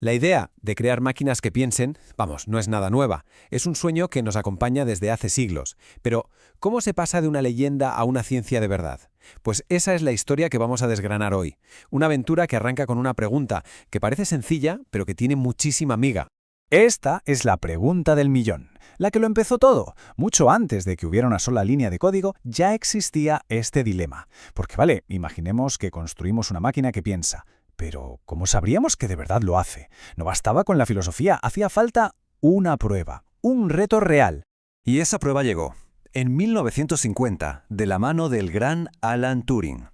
La idea de crear máquinas que piensen, vamos, no es nada nueva. Es un sueño que nos acompaña desde hace siglos. Pero, ¿cómo se pasa de una leyenda a una ciencia de verdad? Pues esa es la historia que vamos a desgranar hoy. Una aventura que arranca con una pregunta que parece sencilla, pero que tiene muchísima miga. Esta es la pregunta del millón, la que lo empezó todo. Mucho antes de que hubiera una sola línea de código, ya existía este dilema. Porque vale, imaginemos que construimos una máquina que piensa. Pero, ¿cómo sabríamos que de verdad lo hace? No bastaba con la filosofía, hacía falta una prueba, un reto real. Y esa prueba llegó, en 1950, de la mano del gran Alan Turing.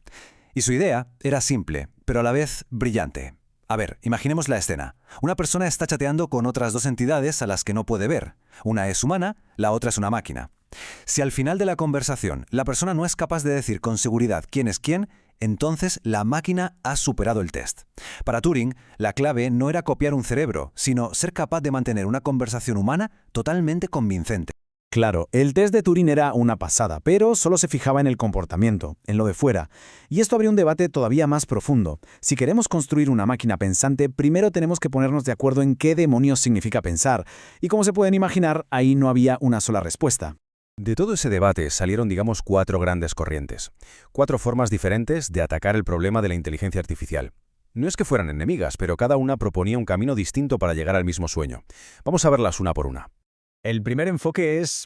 Y su idea era simple, pero a la vez brillante. A ver, imaginemos la escena. Una persona está chateando con otras dos entidades a las que no puede ver. Una es humana, la otra es una máquina. Si al final de la conversación la persona no es capaz de decir con seguridad quién es quién, entonces la máquina ha superado el test. Para Turing, la clave no era copiar un cerebro, sino ser capaz de mantener una conversación humana totalmente convincente. Claro, el test de Turing era una pasada, pero solo se fijaba en el comportamiento, en lo de fuera. Y esto habría un debate todavía más profundo. Si queremos construir una máquina pensante, primero tenemos que ponernos de acuerdo en qué demonios significa pensar. Y como se pueden imaginar, ahí no había una sola respuesta. De todo ese debate salieron, digamos, cuatro grandes corrientes. Cuatro formas diferentes de atacar el problema de la inteligencia artificial. No es que fueran enemigas, pero cada una proponía un camino distinto para llegar al mismo sueño. Vamos a verlas una por una. El primer enfoque es,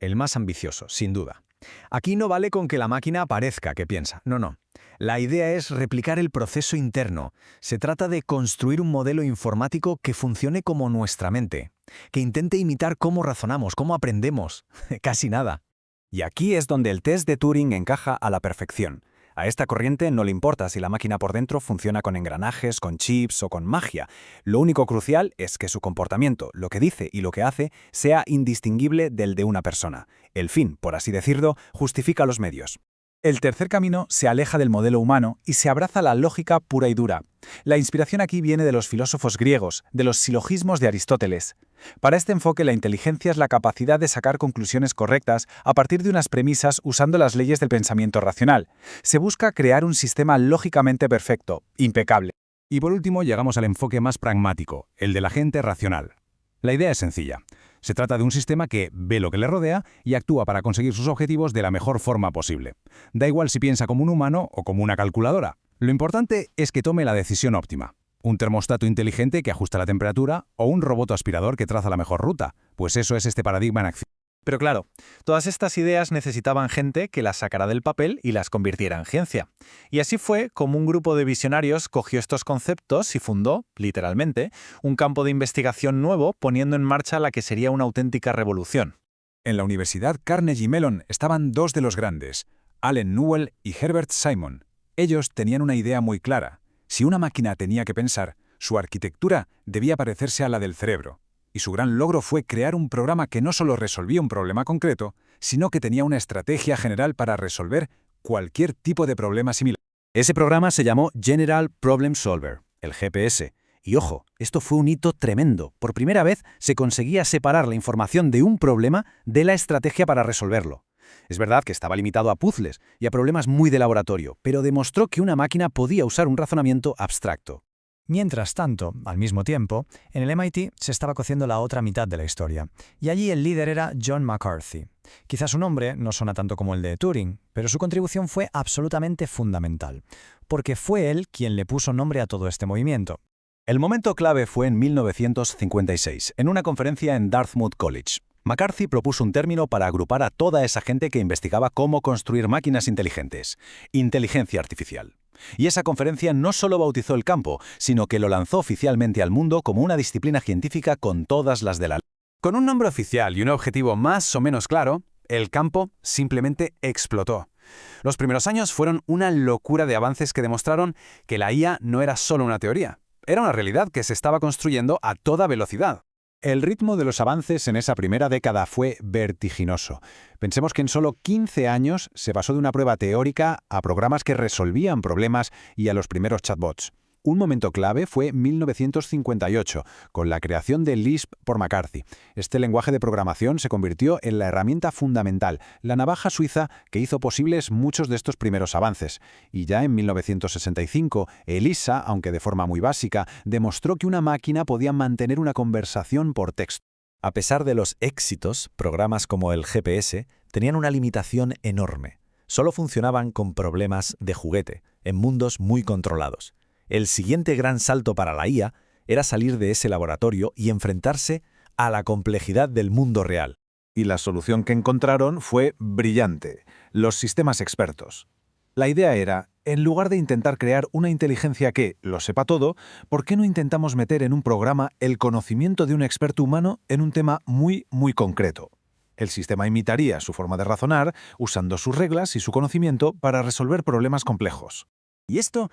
el más ambicioso, sin duda. Aquí no vale con que la máquina parezca que piensa, no. La idea es replicar el proceso interno. Se trata de construir un modelo informático que funcione como nuestra mente, que intente imitar cómo razonamos, cómo aprendemos. Casi nada. Y aquí es donde el test de Turing encaja a la perfección. A esta corriente no le importa si la máquina por dentro funciona con engranajes, con chips o con magia. Lo único crucial es que su comportamiento, lo que dice y lo que hace, sea indistinguible del de una persona. El fin, por así decirlo, justifica los medios. El tercer camino se aleja del modelo humano y se abraza la lógica pura y dura. La inspiración aquí viene de los filósofos griegos, de los silogismos de Aristóteles. Para este enfoque, la inteligencia es la capacidad de sacar conclusiones correctas a partir de unas premisas usando las leyes del pensamiento racional. Se busca crear un sistema lógicamente perfecto, impecable. Y por último llegamos al enfoque más pragmático, el de la gente racional. La idea es sencilla. Se trata de un sistema que ve lo que le rodea y actúa para conseguir sus objetivos de la mejor forma posible. Da igual si piensa como un humano o como una calculadora. Lo importante es que tome la decisión óptima. Un termostato inteligente que ajusta la temperatura o un robot aspirador que traza la mejor ruta. Pues eso es este paradigma en acción. Pero claro, todas estas ideas necesitaban gente que las sacara del papel y las convirtiera en ciencia. Y así fue como un grupo de visionarios cogió estos conceptos y fundó, literalmente, un campo de investigación nuevo poniendo en marcha la que sería una auténtica revolución. En la Universidad Carnegie Mellon estaban dos de los grandes, Allen Newell y Herbert Simon. Ellos tenían una idea muy clara. Si una máquina tenía que pensar, su arquitectura debía parecerse a la del cerebro. Y su gran logro fue crear un programa que no solo resolvía un problema concreto, sino que tenía una estrategia general para resolver cualquier tipo de problema similar. Ese programa se llamó General Problem Solver, el GPS. Y ojo, esto fue un hito tremendo. Por primera vez se conseguía separar la información de un problema de la estrategia para resolverlo. Es verdad que estaba limitado a puzzles y a problemas muy de laboratorio, pero demostró que una máquina podía usar un razonamiento abstracto. Mientras tanto, al mismo tiempo, en el MIT se estaba cociendo la otra mitad de la historia, y allí el líder era John McCarthy. Quizás su nombre no suena tanto como el de Turing, pero su contribución fue absolutamente fundamental, porque fue él quien le puso nombre a todo este movimiento. El momento clave fue en 1956, en una conferencia en Dartmouth College. McCarthy propuso un término para agrupar a toda esa gente que investigaba cómo construir máquinas inteligentes: inteligencia artificial. Y esa conferencia no solo bautizó el campo, sino que lo lanzó oficialmente al mundo como una disciplina científica con todas las de la ley. Con un nombre oficial y un objetivo más o menos claro, el campo simplemente explotó. Los primeros años fueron una locura de avances que demostraron que la IA no era solo una teoría, era una realidad que se estaba construyendo a toda velocidad. El ritmo de los avances en esa primera década fue vertiginoso. Pensemos que en solo 15 años se pasó de una prueba teórica a programas que resolvían problemas y a los primeros chatbots. Un momento clave fue 1958, con la creación de Lisp por McCarthy. Este lenguaje de programación se convirtió en la herramienta fundamental, la navaja suiza que hizo posibles muchos de estos primeros avances. Y ya en 1965, ELISA, aunque de forma muy básica, demostró que una máquina podía mantener una conversación por texto. A pesar de los éxitos, programas como el GPS tenían una limitación enorme. Solo funcionaban con problemas de juguete, en mundos muy controlados. El siguiente gran salto para la IA era salir de ese laboratorio y enfrentarse a la complejidad del mundo real. Y la solución que encontraron fue brillante: los sistemas expertos. La idea era, en lugar de intentar crear una inteligencia que lo sepa todo, ¿por qué no intentamos meter en un programa el conocimiento de un experto humano en un tema muy concreto? El sistema imitaría su forma de razonar, usando sus reglas y su conocimiento para resolver problemas complejos. Y esto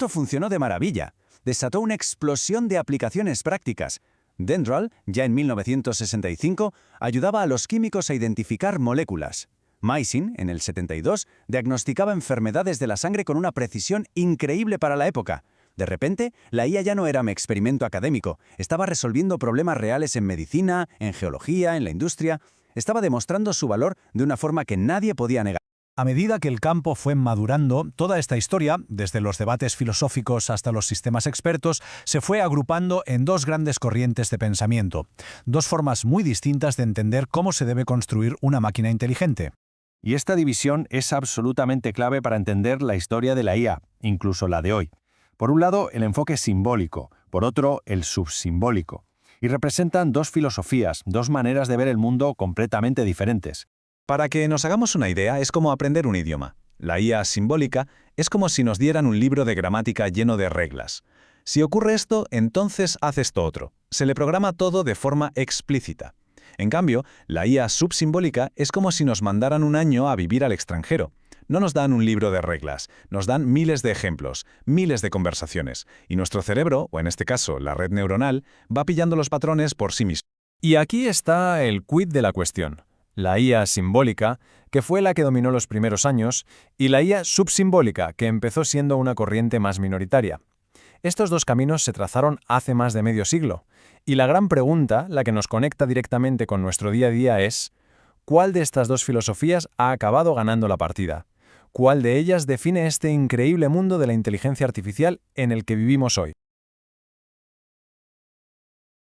funcionó de maravilla. Desató una explosión de aplicaciones prácticas. Dendral, ya en 1965, ayudaba a los químicos a identificar moléculas. Mycin, en el 72, diagnosticaba enfermedades de la sangre con una precisión increíble para la época. De repente, la IA ya no era un experimento académico, estaba resolviendo problemas reales en medicina, en geología, en la industria. Estaba demostrando su valor de una forma que nadie podía negar. A medida que el campo fue madurando, toda esta historia, desde los debates filosóficos hasta los sistemas expertos, se fue agrupando en dos grandes corrientes de pensamiento, dos formas muy distintas de entender cómo se debe construir una máquina inteligente. Y esta división es absolutamente clave para entender la historia de la IA, incluso la de hoy. Por un lado, el enfoque simbólico, por otro, el subsimbólico. Y representan dos filosofías, dos maneras de ver el mundo completamente diferentes. Para que nos hagamos una idea, es como aprender un idioma. La IA simbólica es como si nos dieran un libro de gramática lleno de reglas. Si ocurre esto, entonces haz esto otro. Se le programa todo de forma explícita. En cambio, la IA subsimbólica es como si nos mandaran un año a vivir al extranjero. No nos dan un libro de reglas, nos dan miles de ejemplos, miles de conversaciones, y nuestro cerebro, o en este caso la red neuronal, va pillando los patrones por sí mismo. Y aquí está el quid de la cuestión. La IA simbólica, que fue la que dominó los primeros años, y la IA subsimbólica, que empezó siendo una corriente más minoritaria. Estos dos caminos se trazaron hace más de medio siglo, y la gran pregunta, la que nos conecta directamente con nuestro día a día es: ¿cuál de estas dos filosofías ha acabado ganando la partida? ¿Cuál de ellas define este increíble mundo de la inteligencia artificial en el que vivimos hoy?